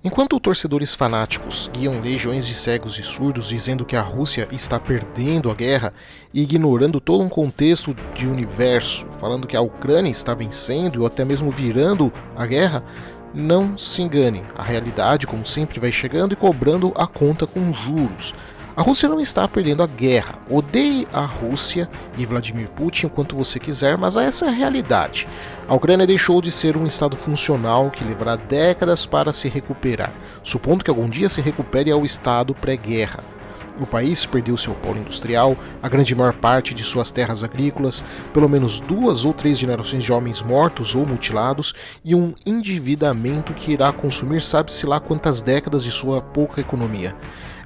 Enquanto torcedores fanáticos guiam legiões de cegos e surdos dizendo que a Rússia está perdendo a guerra e ignorando todo um contexto de universo, falando que a Ucrânia está vencendo ou até mesmo virando a guerra, não se engane, a realidade, como sempre, vai chegando e cobrando a conta com juros. A Rússia não está perdendo a guerra. Odeie a Rússia e Vladimir Putin enquanto você quiser, mas essa é a realidade. A Ucrânia deixou de ser um estado funcional que levará décadas para se recuperar, supondo que algum dia se recupere ao estado pré-guerra. O país perdeu seu polo industrial, a grande maior parte de suas terras agrícolas, pelo menos 2 ou 3 gerações de homens mortos ou mutilados e um endividamento que irá consumir sabe-se lá quantas décadas de sua pouca economia.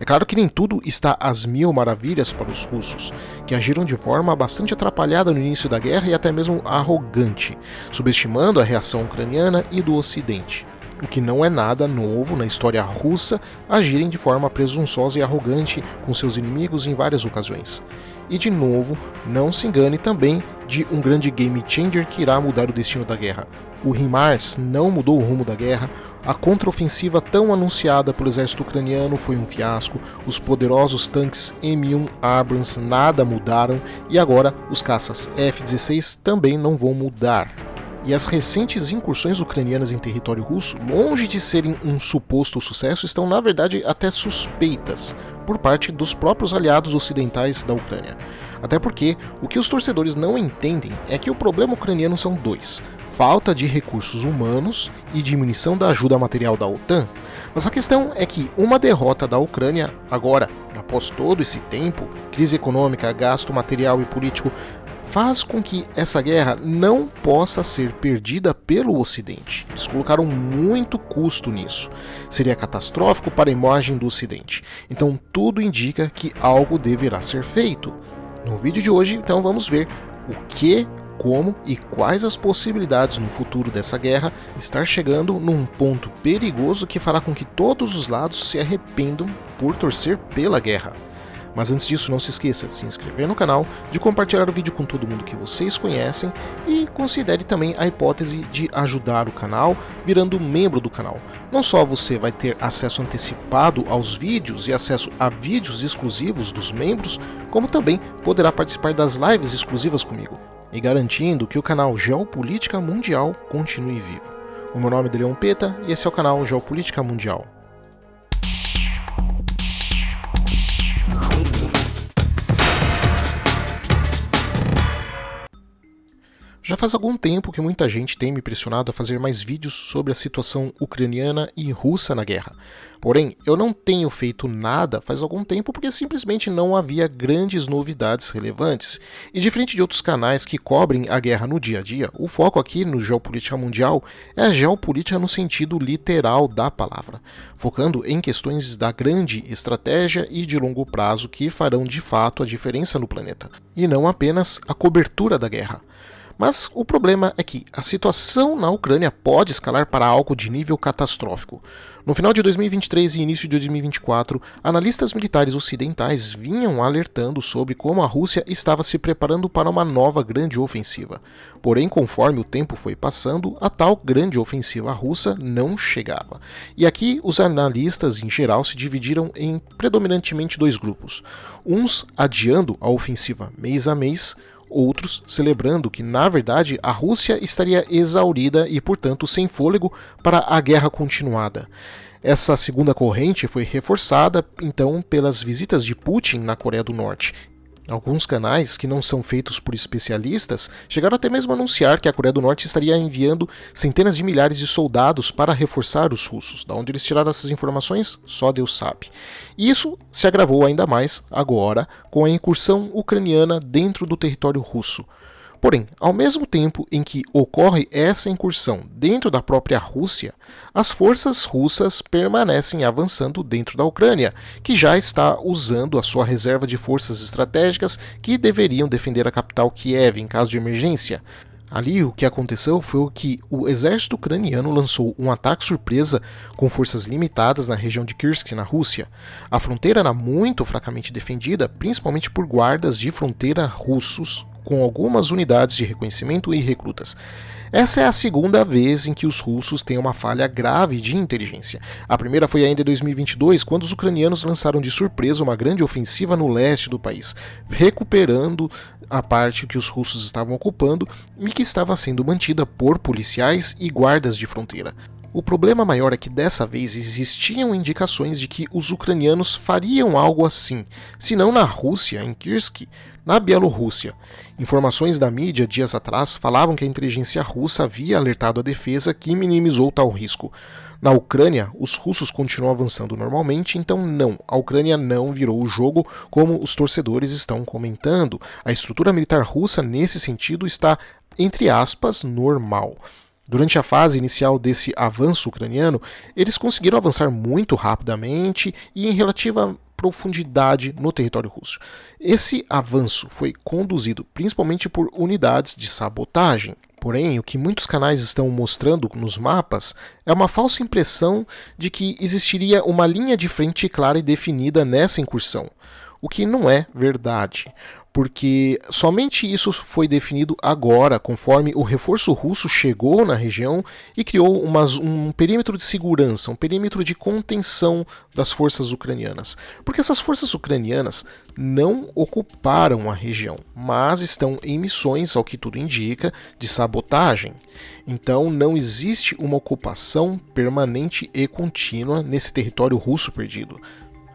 É claro que nem tudo está às mil maravilhas para os russos, que agiram de forma bastante atrapalhada no início da guerra e até mesmo arrogante, subestimando a reação ucraniana e do Ocidente. O que não é nada novo na história russa agirem de forma presunçosa e arrogante com seus inimigos em várias ocasiões. E de novo, não se engane também de um grande game changer que irá mudar o destino da guerra. O HIMARS não mudou o rumo da guerra, a contraofensiva tão anunciada pelo exército ucraniano foi um fiasco, os poderosos tanques M1 Abrams nada mudaram e agora os caças F-16 também não vão mudar. E as recentes incursões ucranianas em território russo, longe de serem um suposto sucesso, estão na verdade até suspeitas por parte dos próprios aliados ocidentais da Ucrânia. Até porque o que os torcedores não entendem é que o problema ucraniano são dois: falta de recursos humanos e diminuição da ajuda material da OTAN. Mas a questão é que uma derrota da Ucrânia agora, após todo esse tempo, crise econômica, gasto material e político, faz com que essa guerra não possa ser perdida pelo Ocidente. Eles colocaram muito custo nisso. Seria catastrófico para a imagem do Ocidente. Então tudo indica que algo deverá ser feito. No vídeo de hoje, então, vamos ver o que, como e quais as possibilidades no futuro dessa guerra estar chegando num ponto perigoso que fará com que todos os lados se arrependam por torcer pela guerra. Mas antes disso, não se esqueça de se inscrever no canal, de compartilhar o vídeo com todo mundo que vocês conhecem e considere também a hipótese de ajudar o canal virando membro do canal. Não só você vai ter acesso antecipado aos vídeos e acesso a vídeos exclusivos dos membros, como também poderá participar das lives exclusivas comigo, e garantindo que o canal Geopolítica Mundial continue vivo. O meu nome é Leon Peta e esse é o canal Geopolítica Mundial. Já faz algum tempo que muita gente tem me pressionado a fazer mais vídeos sobre a situação ucraniana e russa na guerra. Porém, eu não tenho feito nada faz algum tempo porque simplesmente não havia grandes novidades relevantes. E diferente de outros canais que cobrem a guerra no dia a dia, o foco aqui no Geopolítica Mundial é a geopolítica no sentido literal da palavra, focando em questões da grande estratégia e de longo prazo que farão de fato a diferença no planeta, e não apenas a cobertura da guerra. Mas o problema é que a situação na Ucrânia pode escalar para algo de nível catastrófico. No final de 2023 e início de 2024, analistas militares ocidentais vinham alertando sobre como a Rússia estava se preparando para uma nova grande ofensiva. Porém, conforme o tempo foi passando, a tal grande ofensiva russa não chegava. E aqui os analistas em geral se dividiram em predominantemente 2 grupos. Uns adiando a ofensiva mês a mês, outros celebrando que, na verdade, a Rússia estaria exaurida e, portanto, sem fôlego para a guerra continuada. Essa segunda corrente foi reforçada, então, pelas visitas de Putin na Coreia do Norte. Alguns canais, que não são feitos por especialistas, chegaram até mesmo a anunciar que a Coreia do Norte estaria enviando centenas de milhares de soldados para reforçar os russos. Da onde eles tiraram essas informações, só Deus sabe. E isso se agravou ainda mais agora com a incursão ucraniana dentro do território russo. Porém, ao mesmo tempo em que ocorre essa incursão dentro da própria Rússia, as forças russas permanecem avançando dentro da Ucrânia, que já está usando a sua reserva de forças estratégicas que deveriam defender a capital Kiev em caso de emergência. Ali o que aconteceu foi que o exército ucraniano lançou um ataque surpresa com forças limitadas na região de Kursk, na Rússia. A fronteira era muito fracamente defendida, principalmente por guardas de fronteira russos com algumas unidades de reconhecimento e recrutas. Essa é a segunda vez em que os russos têm uma falha grave de inteligência. A primeira foi ainda em 2022, quando os ucranianos lançaram de surpresa uma grande ofensiva no leste do país, recuperando a parte que os russos estavam ocupando e que estava sendo mantida por policiais e guardas de fronteira. O problema maior é que dessa vez existiam indicações de que os ucranianos fariam algo assim, se não na Rússia, em Kursk, na Bielorrússia. Informações da mídia dias atrás falavam que a inteligência russa havia alertado a defesa, que minimizou tal risco. Na Ucrânia, os russos continuam avançando normalmente, então não, a Ucrânia não virou o jogo como os torcedores estão comentando. A estrutura militar russa, nesse sentido, está, entre aspas, normal. Durante a fase inicial desse avanço ucraniano, eles conseguiram avançar muito rapidamente e em relativa profundidade no território russo. Esse avanço foi conduzido principalmente por unidades de sabotagem. Porém, o que muitos canais estão mostrando nos mapas é uma falsa impressão de que existiria uma linha de frente clara e definida nessa incursão, o que não é verdade. Porque somente isso foi definido agora, conforme o reforço russo chegou na região e criou um perímetro de segurança, um perímetro de contenção das forças ucranianas. Porque essas forças ucranianas não ocuparam a região, mas estão em missões, ao que tudo indica, de sabotagem. Então não existe uma ocupação permanente e contínua nesse território russo perdido.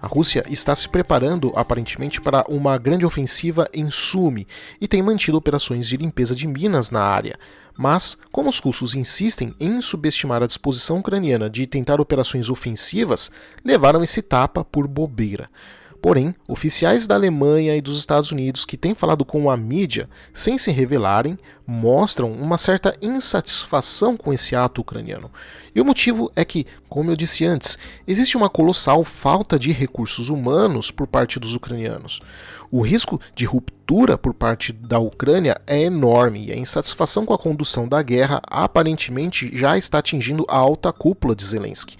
A Rússia está se preparando, aparentemente, para uma grande ofensiva em Sumy e tem mantido operações de limpeza de minas na área. Mas, como os russos insistem em subestimar a disposição ucraniana de tentar operações ofensivas, levaram esse tapa por bobeira. Porém, oficiais da Alemanha e dos Estados Unidos que têm falado com a mídia, sem se revelarem, mostram uma certa insatisfação com esse ato ucraniano. E o motivo é que, como eu disse antes, existe uma colossal falta de recursos humanos por parte dos ucranianos. O risco de ruptura por parte da Ucrânia é enorme e a insatisfação com a condução da guerra aparentemente já está atingindo a alta cúpula de Zelensky.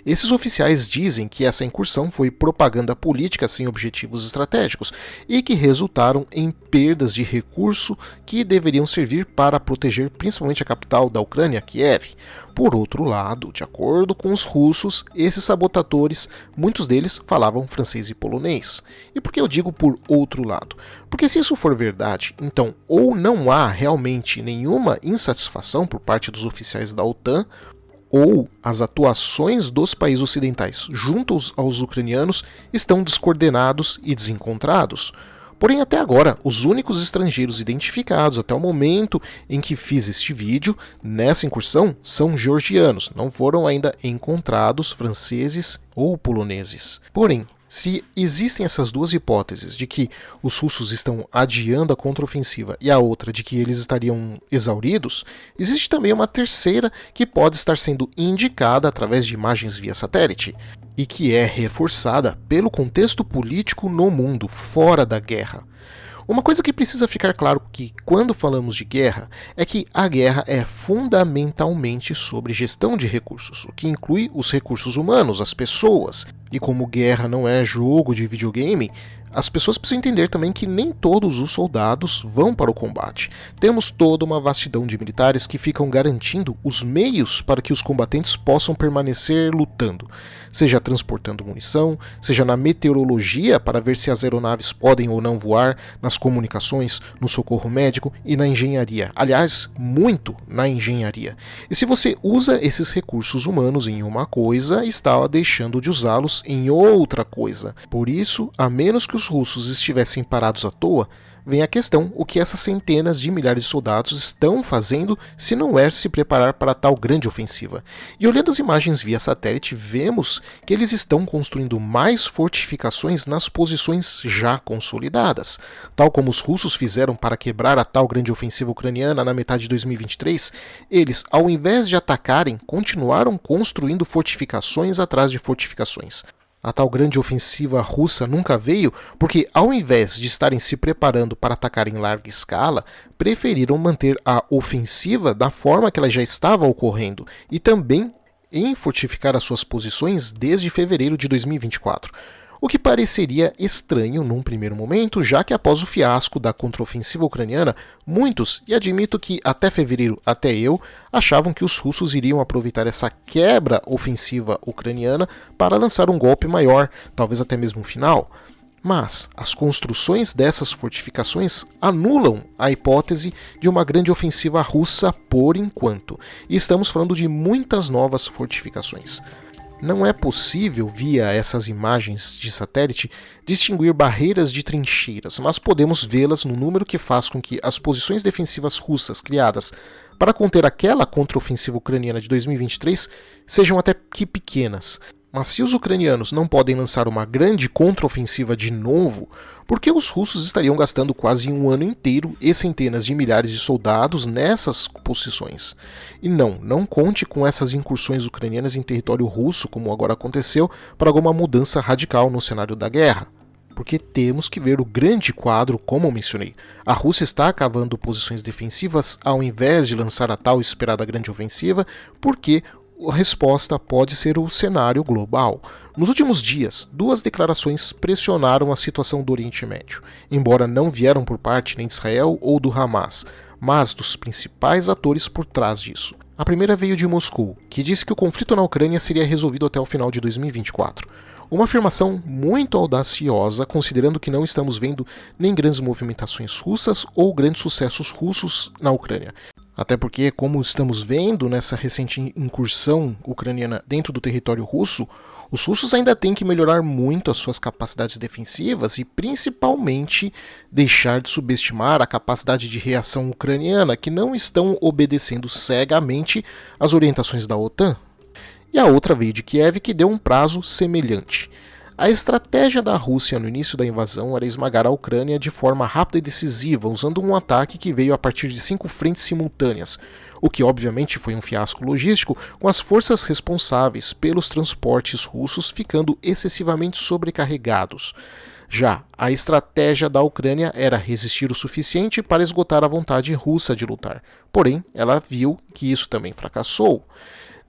Esses oficiais dizem que essa incursão foi propaganda política sem objetivos estratégicos e que resultaram em perdas de recurso que deveriam servir para proteger principalmente a capital da Ucrânia, Kiev. Por outro lado, de acordo com os russos, esses sabotadores, muitos deles falavam francês e polonês. E por que eu digo por outro lado? Porque se isso for verdade, então ou não há realmente nenhuma insatisfação por parte dos oficiais da OTAN, ou as atuações dos países ocidentais junto aos ucranianos estão descoordenados e desencontrados. Porém, até agora, os únicos estrangeiros identificados até o momento em que fiz este vídeo nessa incursão são georgianos, não foram ainda encontrados franceses ou poloneses. Porém, se existem essas duas hipóteses de que os russos estão adiando a contraofensiva e a outra de que eles estariam exauridos, existe também uma terceira que pode estar sendo indicada através de imagens via satélite e que é reforçada pelo contexto político no mundo, fora da guerra. Uma coisa que precisa ficar claro que quando falamos de guerra é que a guerra é fundamentalmente sobre gestão de recursos, o que inclui os recursos humanos, as pessoas. E como guerra não é jogo de videogame, as pessoas precisam entender também que nem todos os soldados vão para o combate. Temos toda uma vastidão de militares que ficam garantindo os meios para que os combatentes possam permanecer lutando, seja transportando munição, seja na meteorologia para ver se as aeronaves podem ou não voar, nas comunicações, no socorro médico e na engenharia. Aliás, muito na engenharia. E se você usa esses recursos humanos em uma coisa, está deixando de usá-los em outra coisa. Por isso, a menos que os russos estivessem parados à toa, vem a questão: o que essas centenas de milhares de soldados estão fazendo se não é se preparar para tal grande ofensiva? E olhando as imagens via satélite, vemos que eles estão construindo mais fortificações nas posições já consolidadas. Tal como os russos fizeram para quebrar a tal grande ofensiva ucraniana na metade de 2023, eles, ao invés de atacarem, continuaram construindo fortificações atrás de fortificações. A tal grande ofensiva russa nunca veio porque, ao invés de estarem se preparando para atacar em larga escala, preferiram manter a ofensiva da forma que ela já estava ocorrendo e também em fortificar as suas posições desde fevereiro de 2024. o que pareceria estranho num primeiro momento, já que após o fiasco da contraofensiva ucraniana, muitos, e admito que até fevereiro até eu, achavam que os russos iriam aproveitar essa quebra ofensiva ucraniana para lançar um golpe maior, talvez até mesmo um final. Mas as construções dessas fortificações anulam a hipótese de uma grande ofensiva russa por enquanto, e estamos falando de muitas novas fortificações. Não é possível, via essas imagens de satélite, distinguir barreiras de trincheiras, mas podemos vê-las no número que faz com que as posições defensivas russas criadas para conter aquela contraofensiva ucraniana de 2023 sejam até que pequenas. Mas se os ucranianos não podem lançar uma grande contraofensiva de novo, por que os russos estariam gastando quase um ano inteiro e centenas de milhares de soldados nessas posições? E não conte com essas incursões ucranianas em território russo, como agora aconteceu, para alguma mudança radical no cenário da guerra. Porque temos que ver o grande quadro, como eu mencionei. A Rússia está cavando posições defensivas ao invés de lançar a tal esperada grande ofensiva, porque a resposta pode ser o cenário global. Nos últimos dias, duas declarações pressionaram a situação do Oriente Médio, embora não vieram por parte nem de Israel ou do Hamas, mas dos principais atores por trás disso. A primeira veio de Moscou, que disse que o conflito na Ucrânia seria resolvido até o final de 2024. Uma afirmação muito audaciosa, considerando que não estamos vendo nem grandes movimentações russas ou grandes sucessos russos na Ucrânia. Até porque, como estamos vendo nessa recente incursão ucraniana dentro do território russo, os russos ainda têm que melhorar muito as suas capacidades defensivas e, principalmente, deixar de subestimar a capacidade de reação ucraniana, que não estão obedecendo cegamente às orientações da OTAN. E a outra veio de Kiev, que deu um prazo semelhante. A estratégia da Rússia no início da invasão era esmagar a Ucrânia de forma rápida e decisiva, usando um ataque que veio a partir de 5 frentes simultâneas, o que obviamente foi um fiasco logístico, com as forças responsáveis pelos transportes russos ficando excessivamente sobrecarregados. Já a estratégia da Ucrânia era resistir o suficiente para esgotar a vontade russa de lutar, porém ela viu que isso também fracassou.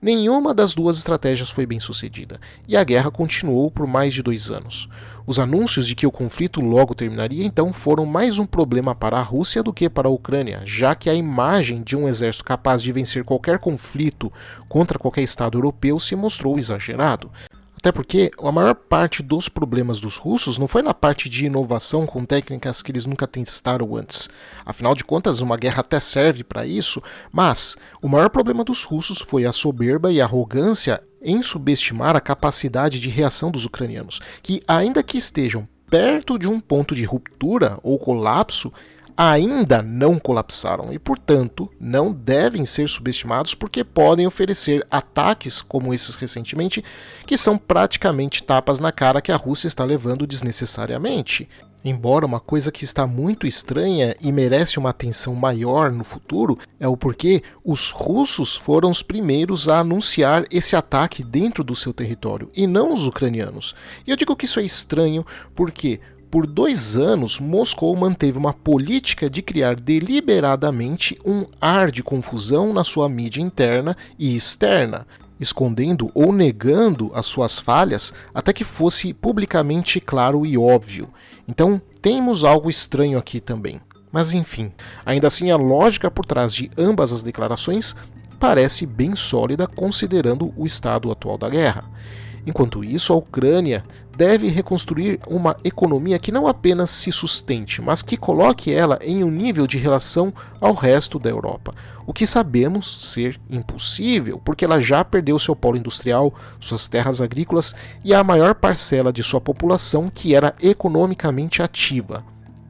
Nenhuma das duas estratégias foi bem sucedida, e a guerra continuou por mais de 2 anos. Os anúncios de que o conflito logo terminaria então foram mais um problema para a Rússia do que para a Ucrânia, já que a imagem de um exército capaz de vencer qualquer conflito contra qualquer estado europeu se mostrou exagerado. Até porque a maior parte dos problemas dos russos não foi na parte de inovação com técnicas que eles nunca testaram antes. Afinal de contas, uma guerra até serve para isso, mas o maior problema dos russos foi a soberba e a arrogância em subestimar a capacidade de reação dos ucranianos, que ainda que estejam perto de um ponto de ruptura ou colapso, ainda não colapsaram e, portanto, não devem ser subestimados porque podem oferecer ataques como esses recentemente, que são praticamente tapas na cara que a Rússia está levando desnecessariamente. Embora uma coisa que está muito estranha e merece uma atenção maior no futuro é o porquê os russos foram os primeiros a anunciar esse ataque dentro do seu território e não os ucranianos. E eu digo que isso é estranho porque por 2 anos, Moscou manteve uma política de criar deliberadamente um ar de confusão na sua mídia interna e externa, escondendo ou negando as suas falhas até que fosse publicamente claro e óbvio. Então, temos algo estranho aqui também. Mas enfim, ainda assim a lógica por trás de ambas as declarações parece bem sólida considerando o estado atual da guerra. Enquanto isso, a Ucrânia deve reconstruir uma economia que não apenas se sustente, mas que coloque ela em um nível de relação ao resto da Europa, o que sabemos ser impossível, porque ela já perdeu seu polo industrial, suas terras agrícolas e a maior parcela de sua população que era economicamente ativa.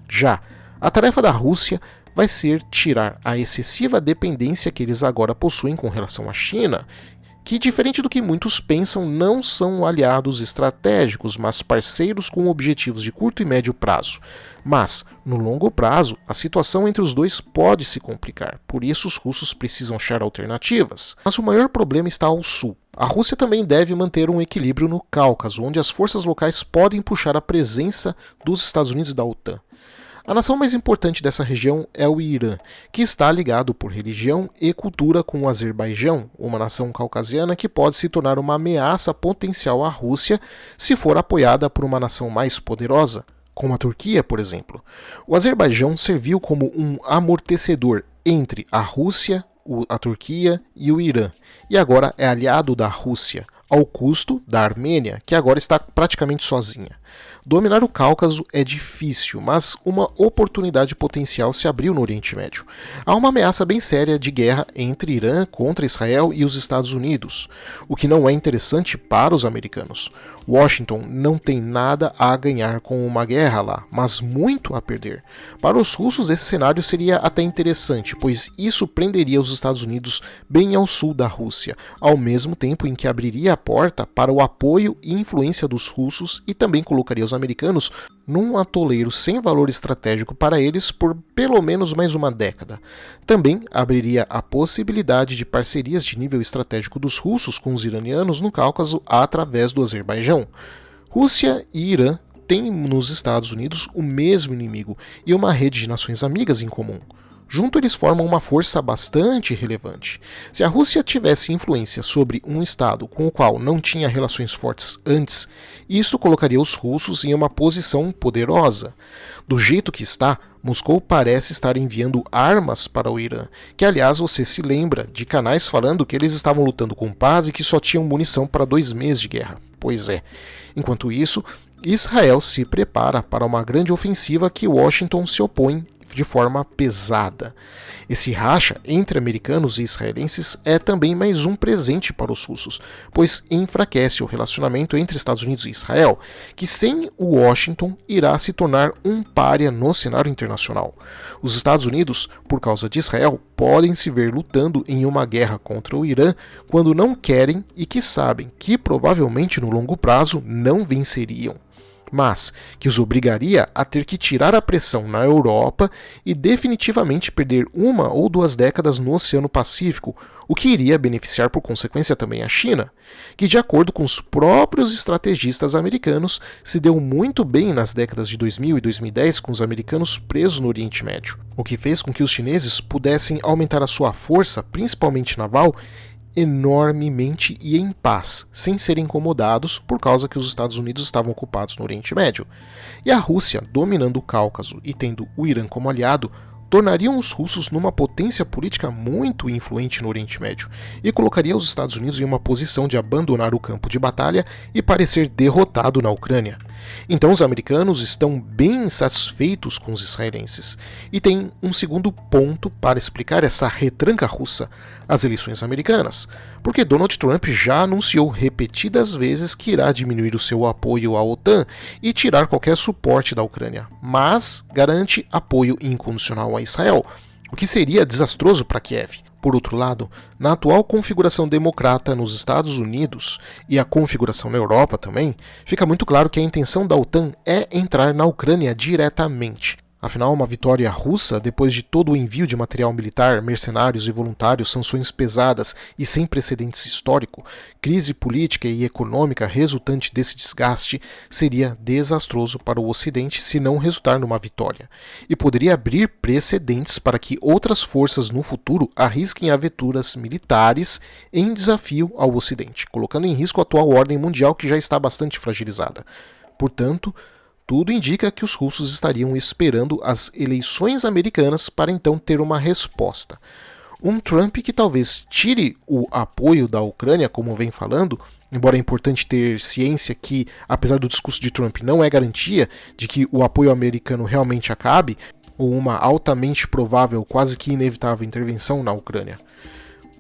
Já a tarefa da Rússia vai ser tirar a excessiva dependência que eles agora possuem com relação à China, que, diferente do que muitos pensam, não são aliados estratégicos, mas parceiros com objetivos de curto e médio prazo. Mas, no longo prazo, a situação entre os dois pode se complicar, por isso os russos precisam achar alternativas. Mas o maior problema está ao sul. A Rússia também deve manter um equilíbrio no Cáucaso, onde as forças locais podem puxar a presença dos Estados Unidos e da OTAN. A nação mais importante dessa região é o Irã, que está ligado por religião e cultura com o Azerbaijão, uma nação caucasiana que pode se tornar uma ameaça potencial à Rússia se for apoiada por uma nação mais poderosa, como a Turquia, por exemplo. O Azerbaijão serviu como um amortecedor entre a Rússia, a Turquia e o Irã, e agora é aliado da Rússia, ao custo da Armênia, que agora está praticamente sozinha. Dominar o Cáucaso é difícil, mas uma oportunidade potencial se abriu no Oriente Médio. Há uma ameaça bem séria de guerra entre Irã contra Israel e os Estados Unidos, o que não é interessante para os americanos. Washington não tem nada a ganhar com uma guerra lá, mas muito a perder. Para os russos, esse cenário seria até interessante, pois isso prenderia os Estados Unidos bem ao sul da Rússia, ao mesmo tempo em que abriria a porta para o apoio e influência dos russos e também colocaria os americanos num atoleiro sem valor estratégico para eles por pelo menos mais uma década. Também abriria a possibilidade de parcerias de nível estratégico dos russos com os iranianos no Cáucaso através do Azerbaijão. Rússia e Irã têm nos Estados Unidos o mesmo inimigo e uma rede de nações amigas em comum. Junto eles formam uma força bastante relevante. Se a Rússia tivesse influência sobre um estado com o qual não tinha relações fortes antes, isso colocaria os russos em uma posição poderosa. Do jeito que está, Moscou parece estar enviando armas para o Irã, que aliás você se lembra de canais falando que eles estavam lutando com paz e que só tinham munição para 2 meses de guerra. Pois é. Enquanto isso, Israel se prepara para uma grande ofensiva que Washington se opõe de forma pesada. Esse racha entre americanos e israelenses é também mais um presente para os russos, pois enfraquece o relacionamento entre Estados Unidos e Israel, que sem o Washington irá se tornar um pária no cenário internacional. Os Estados Unidos, por causa de Israel, podem se ver lutando em uma guerra contra o Irã quando não querem e que sabem que provavelmente no longo prazo não venceriam, mas que os obrigaria a ter que tirar a pressão na Europa e definitivamente perder 1 ou 2 décadas no Oceano Pacífico, o que iria beneficiar por consequência também a China, que de acordo com os próprios estrategistas americanos se deu muito bem nas décadas de 2000 e 2010 com os americanos presos no Oriente Médio, o que fez com que os chineses pudessem aumentar a sua força, principalmente naval, enormemente e em paz, sem serem incomodados por causa que os Estados Unidos estavam ocupados no Oriente Médio. E a Rússia, dominando o Cáucaso e tendo o Irã como aliado, tornariam os russos numa potência política muito influente no Oriente Médio e colocaria os Estados Unidos em uma posição de abandonar o campo de batalha e parecer derrotado na Ucrânia. Então os americanos estão bem insatisfeitos com os israelenses. E tem um segundo ponto para explicar essa retranca russa: as eleições americanas. Porque Donald Trump já anunciou repetidas vezes que irá diminuir o seu apoio à OTAN e tirar qualquer suporte da Ucrânia, mas garante apoio incondicional a Israel, o que seria desastroso para Kiev. Por outro lado, na atual configuração democrata nos Estados Unidos e a configuração na Europa também, fica muito claro que a intenção da OTAN é entrar na Ucrânia diretamente. Afinal, uma vitória russa, depois de todo o envio de material militar, mercenários e voluntários, sanções pesadas e sem precedentes histórico, crise política e econômica resultante desse desgaste, seria desastroso para o Ocidente se não resultar numa vitória, e poderia abrir precedentes para que outras forças no futuro arrisquem aventuras militares em desafio ao Ocidente, colocando em risco a atual ordem mundial que já está bastante fragilizada. Portanto, tudo indica que os russos estariam esperando as eleições americanas para então ter uma resposta. Um Trump que talvez tire o apoio da Ucrânia, como vem falando, embora é importante ter ciência que, apesar do discurso de Trump, não é garantia de que o apoio americano realmente acabe, ou uma altamente provável, quase que inevitável intervenção na Ucrânia.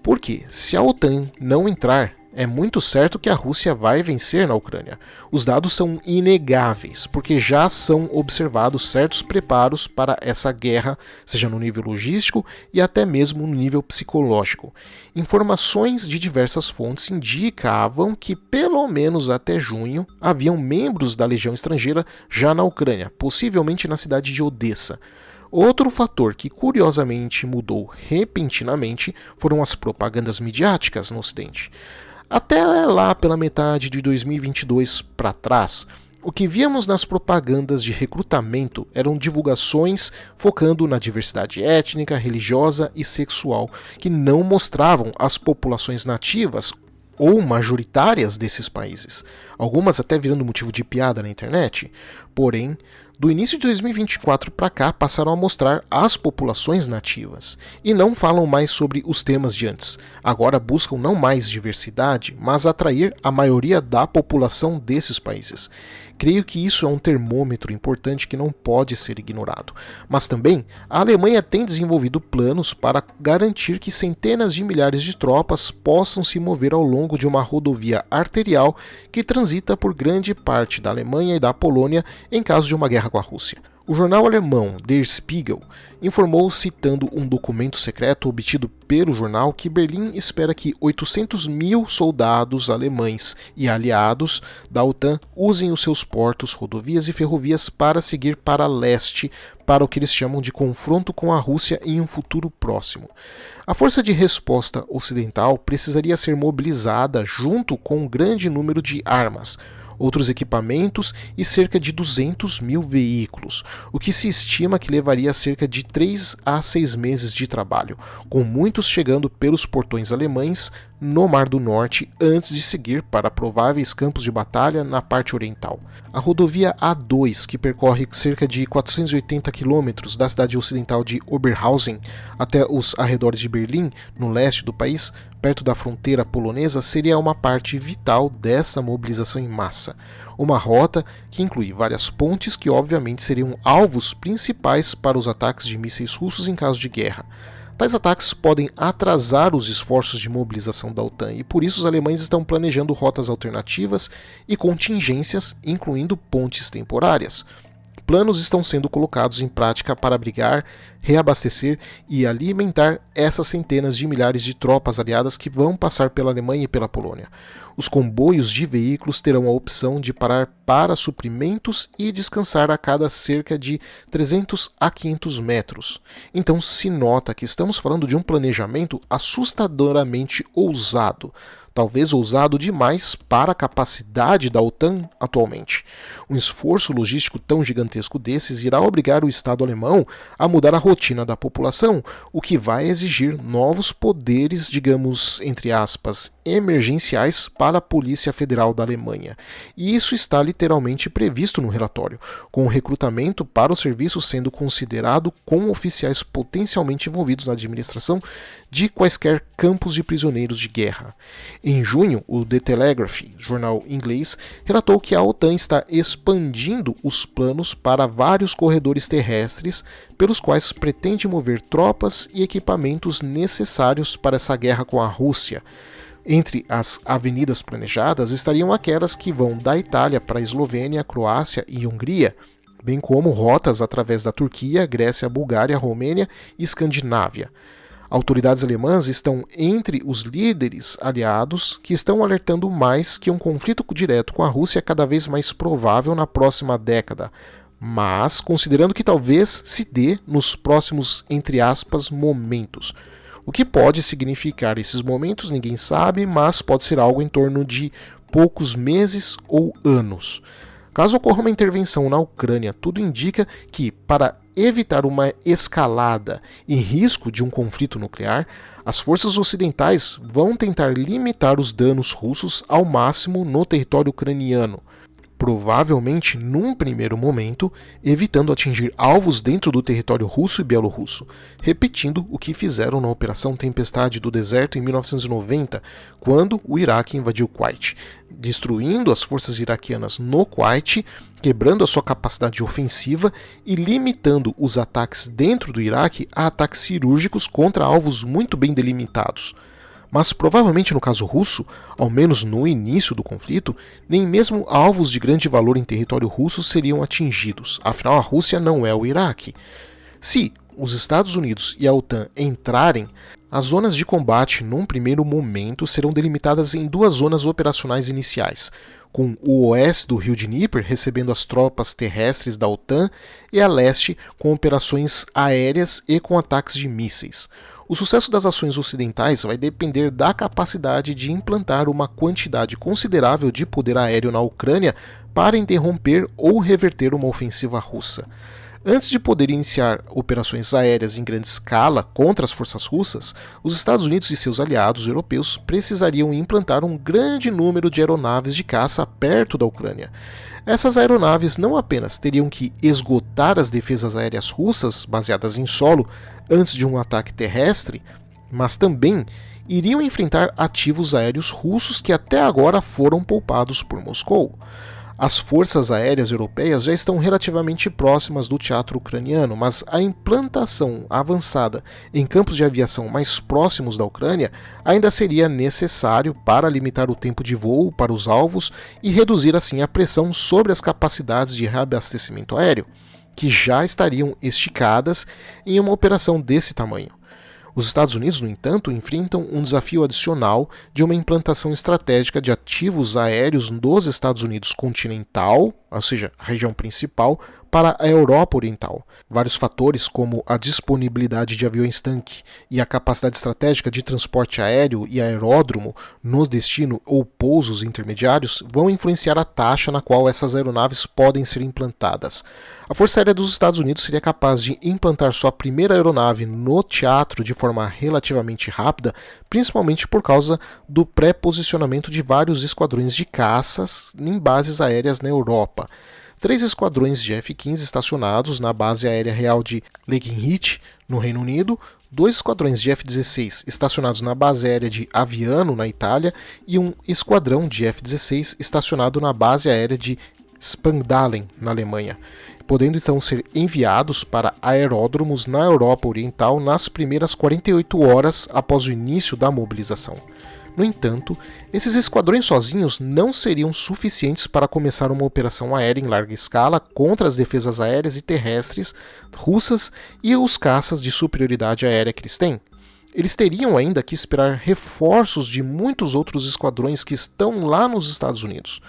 Porque, se a OTAN não entrar, é muito certo que a Rússia vai vencer na Ucrânia. Os dados são inegáveis, porque já são observados certos preparos para essa guerra, seja no nível logístico e até mesmo no nível psicológico. Informações de diversas fontes indicavam que, pelo menos até junho, haviam membros da Legião Estrangeira já na Ucrânia, possivelmente na cidade de Odessa. Outro fator que curiosamente mudou repentinamente foram as propagandas midiáticas no Ocidente. Até lá pela metade de 2022 para trás, O que víamos nas propagandas de recrutamento eram divulgações focando na diversidade étnica, religiosa e sexual, que não mostravam as populações nativas ou majoritárias desses países, algumas até virando motivo de piada na internet. Porém, do início de 2024 para cá passaram a mostrar as populações nativas e não falam mais sobre os temas de antes. Agora buscam não mais diversidade, mas atrair a maioria da população desses países. Creio que isso é um termômetro importante que não pode ser ignorado. Mas também, a Alemanha tem desenvolvido planos para garantir que centenas de milhares de tropas possam se mover ao longo de uma rodovia arterial que transita por grande parte da Alemanha e da Polônia em caso de uma guerra com a Rússia. O jornal alemão Der Spiegel informou, citando um documento secreto obtido pelo jornal, que Berlim espera que 800 mil soldados alemães e aliados da OTAN usem os seus portos, rodovias e ferrovias para seguir para leste, para o que eles chamam de confronto com a Rússia em um futuro próximo. A força de resposta ocidental precisaria ser mobilizada junto com um grande número de armas, outros equipamentos e cerca de 200 mil veículos, o que se estima que levaria cerca de 3 a 6 meses de trabalho, com muitos chegando pelos portões alemães no Mar do Norte antes de seguir para prováveis campos de batalha na parte oriental. A rodovia A2, que percorre cerca de 480 quilômetros da cidade ocidental de Oberhausen até os arredores de Berlim, no leste do país, perto da fronteira polonesa, seria uma parte vital dessa mobilização em massa. Uma rota que inclui várias pontes que obviamente seriam alvos principais para os ataques de mísseis russos em caso de guerra. Tais ataques podem atrasar os esforços de mobilização da OTAN e por isso os alemães estão planejando rotas alternativas e contingências, incluindo pontes temporárias. Planos estão sendo colocados em prática para abrigar, reabastecer e alimentar essas centenas de milhares de tropas aliadas que vão passar pela Alemanha e pela Polônia. Os comboios de veículos terão a opção de parar para suprimentos e descansar a cada cerca de 300 a 500 metros. Então se nota que estamos falando de um planejamento assustadoramente ousado. Talvez ousado demais para a capacidade da OTAN atualmente. Um esforço logístico tão gigantesco desses irá obrigar o Estado alemão a mudar a rotina da população, o que vai exigir novos poderes, digamos, entre aspas, emergenciais para a Polícia Federal da Alemanha. E isso está literalmente previsto no relatório, com o recrutamento para o serviço sendo considerado com oficiais potencialmente envolvidos na administração de quaisquer campos de prisioneiros de guerra. Em junho, o The Telegraph, jornal inglês, relatou que a OTAN está expandindo os planos para vários corredores terrestres pelos quais pretende mover tropas e equipamentos necessários para essa guerra com a Rússia. Entre as avenidas planejadas estariam aquelas que vão da Itália para a Eslovênia, Croácia e Hungria, bem como rotas através da Turquia, Grécia, Bulgária, Romênia e Escandinávia. Autoridades alemãs estão entre os líderes aliados que estão alertando mais que um conflito direto com a Rússia é cada vez mais provável na próxima década, mas considerando que talvez se dê nos próximos, entre aspas, momentos. O que pode significar esses momentos, ninguém sabe, mas pode ser algo em torno de poucos meses ou anos. Caso ocorra uma intervenção na Ucrânia, tudo indica que, para evitar uma escalada e risco de um conflito nuclear, as forças ocidentais vão tentar limitar os danos russos ao máximo no território ucraniano, provavelmente num primeiro momento, evitando atingir alvos dentro do território russo e bielorrusso, repetindo o que fizeram na Operação Tempestade do Deserto em 1990, quando o Iraque invadiu Kuwait, destruindo as forças iraquianas no Kuwait, quebrando a sua capacidade ofensiva e limitando os ataques dentro do Iraque a ataques cirúrgicos contra alvos muito bem delimitados. Mas provavelmente no caso russo, ao menos no início do conflito, nem mesmo alvos de grande valor em território russo seriam atingidos, afinal a Rússia não é o Iraque. Se os Estados Unidos e a OTAN entrarem, as zonas de combate num primeiro momento serão delimitadas em duas zonas operacionais iniciais, com o oeste do rio Dnieper recebendo as tropas terrestres da OTAN e a leste com operações aéreas e com ataques de mísseis. O sucesso das ações ocidentais vai depender da capacidade de implantar uma quantidade considerável de poder aéreo na Ucrânia para interromper ou reverter uma ofensiva russa. Antes de poder iniciar operações aéreas em grande escala contra as forças russas, os Estados Unidos e seus aliados europeus precisariam implantar um grande número de aeronaves de caça perto da Ucrânia. Essas aeronaves não apenas teriam que esgotar as defesas aéreas russas baseadas em solo antes de um ataque terrestre, mas também iriam enfrentar ativos aéreos russos que até agora foram poupados por Moscou. As forças aéreas europeias já estão relativamente próximas do teatro ucraniano, mas a implantação avançada em campos de aviação mais próximos da Ucrânia ainda seria necessário para limitar o tempo de voo para os alvos e reduzir assim a pressão sobre as capacidades de reabastecimento aéreo, que já estariam esticadas em uma operação desse tamanho. Os Estados Unidos, no entanto, enfrentam um desafio adicional de uma implantação estratégica de ativos aéreos dos Estados Unidos continental, ou seja, a região principal, para a Europa Oriental. Vários fatores, como a disponibilidade de aviões-tanque e a capacidade estratégica de transporte aéreo e aeródromo no destino ou pousos intermediários, vão influenciar a taxa na qual essas aeronaves podem ser implantadas. A Força Aérea dos Estados Unidos seria capaz de implantar sua primeira aeronave no teatro de forma relativamente rápida, principalmente por causa do pré-posicionamento de vários esquadrões de caças em bases aéreas na Europa. 3 esquadrões de F-15 estacionados na base aérea real de Lakenheath, no Reino Unido, 2 esquadrões de F-16 estacionados na base aérea de Aviano, na Itália, e um esquadrão de F-16 estacionado na base aérea de Spangdahlem, na Alemanha, podendo então ser enviados para aeródromos na Europa Oriental nas primeiras 48 horas após o início da mobilização. No entanto, esses esquadrões sozinhos não seriam suficientes para começar uma operação aérea em larga escala contra as defesas aéreas e terrestres russas e os caças de superioridade aérea que eles têm. Eles teriam ainda que esperar reforços de muitos outros esquadrões que estão lá nos Estados Unidos.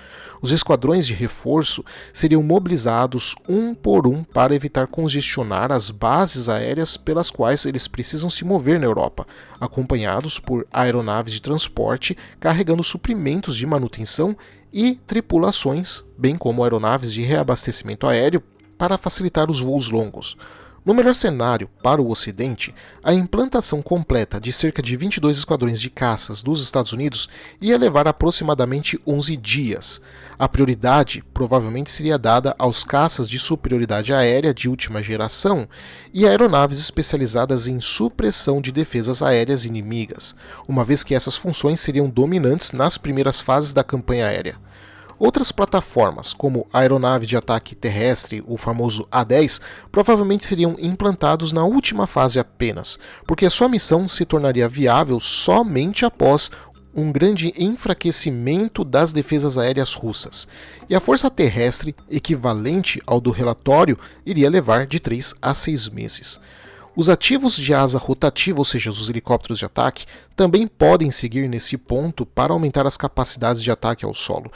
Os esquadrões de reforço seriam mobilizados um por um para evitar congestionar as bases aéreas pelas quais eles precisam se mover na Europa, acompanhados por aeronaves de transporte carregando suprimentos de manutenção e tripulações, bem como aeronaves de reabastecimento aéreo para facilitar os voos longos. No melhor cenário para o Ocidente, a implantação completa de cerca de 22 esquadrões de caças dos Estados Unidos ia levar aproximadamente 11 dias. A prioridade provavelmente seria dada aos caças de superioridade aérea de última geração e aeronaves especializadas em supressão de defesas aéreas inimigas, uma vez que essas funções seriam dominantes nas primeiras fases da campanha aérea. Outras plataformas, como a aeronave de ataque terrestre, o famoso A-10, provavelmente seriam implantados na última fase apenas, porque a sua missão se tornaria viável somente após um grande enfraquecimento das defesas aéreas russas, e a força terrestre, equivalente ao do relatório, iria levar de 3 a 6 meses. Os ativos de asa rotativa, ou seja, os helicópteros de ataque, também podem seguir nesse ponto para aumentar as capacidades de ataque ao solo,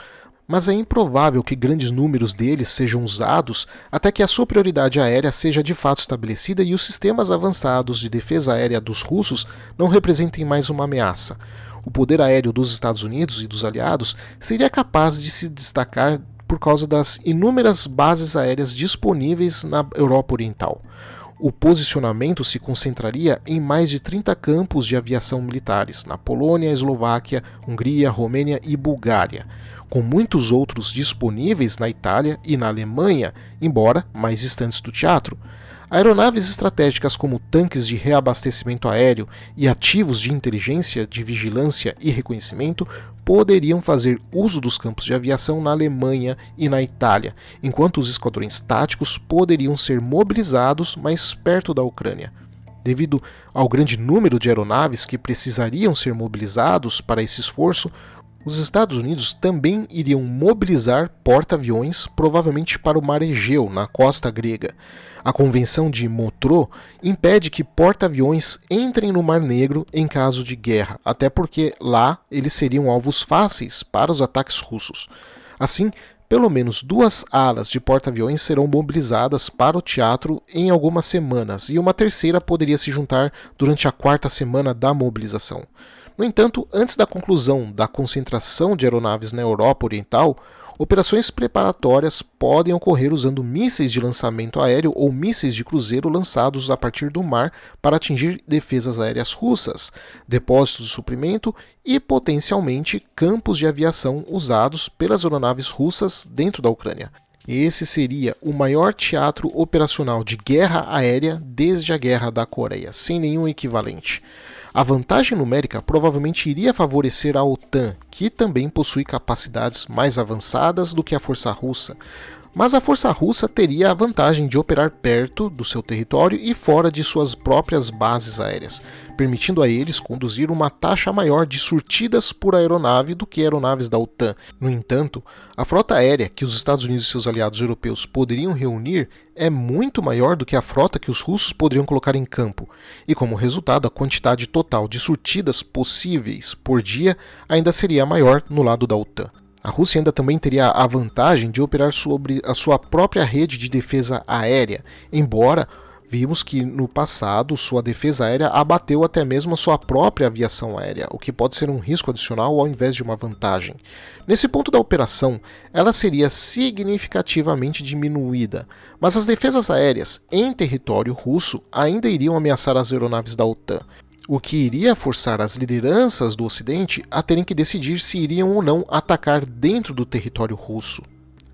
mas é improvável que grandes números deles sejam usados até que a superioridade aérea seja de fato estabelecida e os sistemas avançados de defesa aérea dos russos não representem mais uma ameaça. O poder aéreo dos Estados Unidos e dos aliados seria capaz de se destacar por causa das inúmeras bases aéreas disponíveis na Europa Oriental. O posicionamento se concentraria em mais de 30 campos de aviação militares na Polônia, Eslováquia, Hungria, Romênia e Bulgária, com muitos outros disponíveis na Itália e na Alemanha, embora mais distantes do teatro. Aeronaves estratégicas como tanques de reabastecimento aéreo e ativos de inteligência, de vigilância e reconhecimento poderiam fazer uso dos campos de aviação na Alemanha e na Itália, enquanto os esquadrões táticos poderiam ser mobilizados mais perto da Ucrânia. Devido ao grande número de aeronaves que precisariam ser mobilizados para esse esforço, os Estados Unidos também iriam mobilizar porta-aviões, provavelmente para o Mar Egeu, na costa grega. A Convenção de Montreux impede que porta-aviões entrem no Mar Negro em caso de guerra, até porque lá eles seriam alvos fáceis para os ataques russos. Assim, pelo menos 2 alas de porta-aviões serão mobilizadas para o teatro em algumas semanas, e uma terceira poderia se juntar durante a 4ª semana da mobilização. No entanto, antes da conclusão da concentração de aeronaves na Europa Oriental, Operações preparatórias podem ocorrer usando mísseis de lançamento aéreo ou mísseis de cruzeiro lançados a partir do mar para atingir defesas aéreas russas, depósitos de suprimento e, potencialmente, campos de aviação usados pelas aeronaves russas dentro da Ucrânia. Esse seria o maior teatro operacional de guerra aérea desde a Guerra da Coreia, sem nenhum equivalente. A vantagem numérica provavelmente iria favorecer a OTAN, que também possui capacidades mais avançadas do que a força russa. Mas a força russa teria a vantagem de operar perto do seu território e fora de suas próprias bases aéreas, permitindo a eles conduzir uma taxa maior de surtidas por aeronave do que aeronaves da OTAN. No entanto, a frota aérea que os Estados Unidos e seus aliados europeus poderiam reunir é muito maior do que a frota que os russos poderiam colocar em campo, e como resultado, a quantidade total de surtidas possíveis por dia ainda seria maior no lado da OTAN. A Rússia ainda também teria a vantagem de operar sobre a sua própria rede de defesa aérea, embora vimos que no passado sua defesa aérea abateu até mesmo a sua própria aviação aérea, o que pode ser um risco adicional ao invés de uma vantagem. Nesse ponto da operação, ela seria significativamente diminuída, mas as defesas aéreas em território russo ainda iriam ameaçar as aeronaves da OTAN, o que iria forçar as lideranças do Ocidente a terem que decidir se iriam ou não atacar dentro do território russo.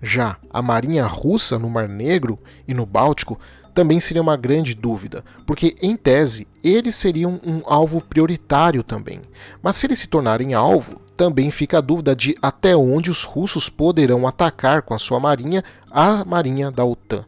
Já a marinha russa no Mar Negro e no Báltico também seria uma grande dúvida, porque, em tese, eles seriam um alvo prioritário também. Mas se eles se tornarem alvo, também fica a dúvida de até onde os russos poderão atacar com a sua marinha a marinha da OTAN.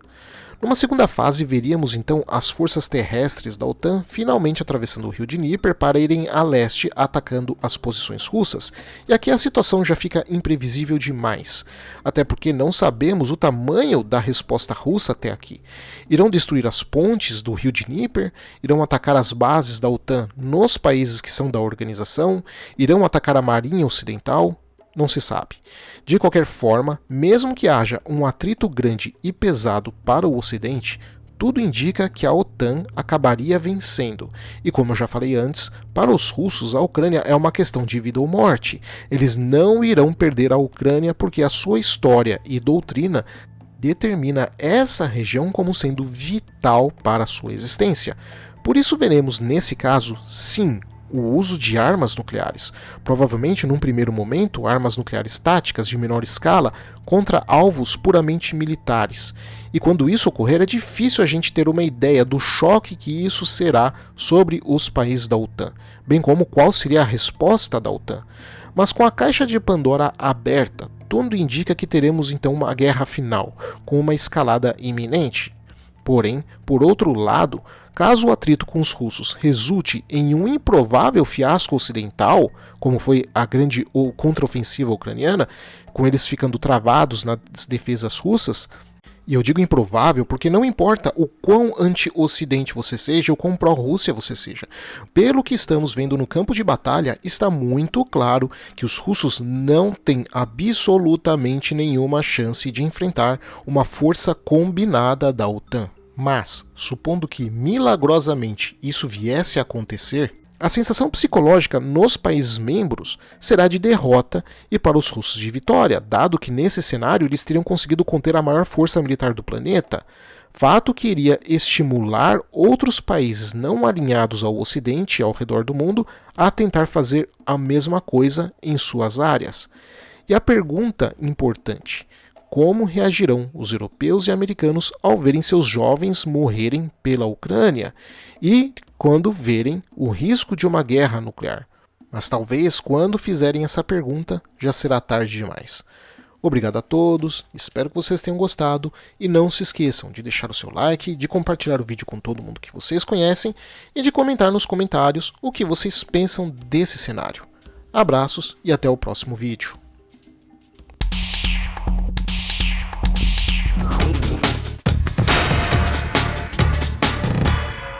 Numa segunda fase, veríamos então as forças terrestres da OTAN finalmente atravessando o rio Dnieper para irem a leste atacando as posições russas. E aqui a situação já fica imprevisível demais, até porque não sabemos o tamanho da resposta russa até aqui. Irão destruir as pontes do rio Dnieper? Irão atacar as bases da OTAN nos países que são da organização? Irão atacar a marinha ocidental? Não se sabe. De qualquer forma, mesmo que haja um atrito grande e pesado para o Ocidente, tudo indica que a OTAN acabaria vencendo. E como eu já falei antes, para os russos a Ucrânia é uma questão de vida ou morte. Eles não irão perder a Ucrânia porque a sua história e doutrina determina essa região como sendo vital para a sua existência. Por isso veremos nesse caso, sim, o uso de armas nucleares, provavelmente num primeiro momento armas nucleares táticas de menor escala contra alvos puramente militares. E quando isso ocorrer é difícil a gente ter uma ideia do choque que isso será sobre os países da OTAN, bem como qual seria a resposta da OTAN. Mas com a caixa de Pandora aberta, tudo indica que teremos então uma guerra final, com uma escalada iminente. Porém, por outro lado, caso o atrito com os russos resulte em um improvável fiasco ocidental, como foi a grande contraofensiva ucraniana, com eles ficando travados nas defesas russas, e eu digo improvável porque não importa o quão anti-ocidente você seja ou quão pró-Rússia você seja. Pelo que estamos vendo no campo de batalha, está muito claro que os russos não têm absolutamente nenhuma chance de enfrentar uma força combinada da OTAN. Mas, supondo que milagrosamente isso viesse a acontecer, a sensação psicológica nos países membros será de derrota e para os russos de vitória, dado que nesse cenário eles teriam conseguido conter a maior força militar do planeta, fato que iria estimular outros países não alinhados ao Ocidente e ao redor do mundo a tentar fazer a mesma coisa em suas áreas. E a pergunta importante: como reagirão os europeus e americanos ao verem seus jovens morrerem pela Ucrânia e quando verem o risco de uma guerra nuclear? Mas talvez quando fizerem essa pergunta já será tarde demais. Obrigado a todos, espero que vocês tenham gostado e não se esqueçam de deixar o seu like, de compartilhar o vídeo com todo mundo que vocês conhecem e de comentar nos comentários o que vocês pensam desse cenário. Abraços e até o próximo vídeo.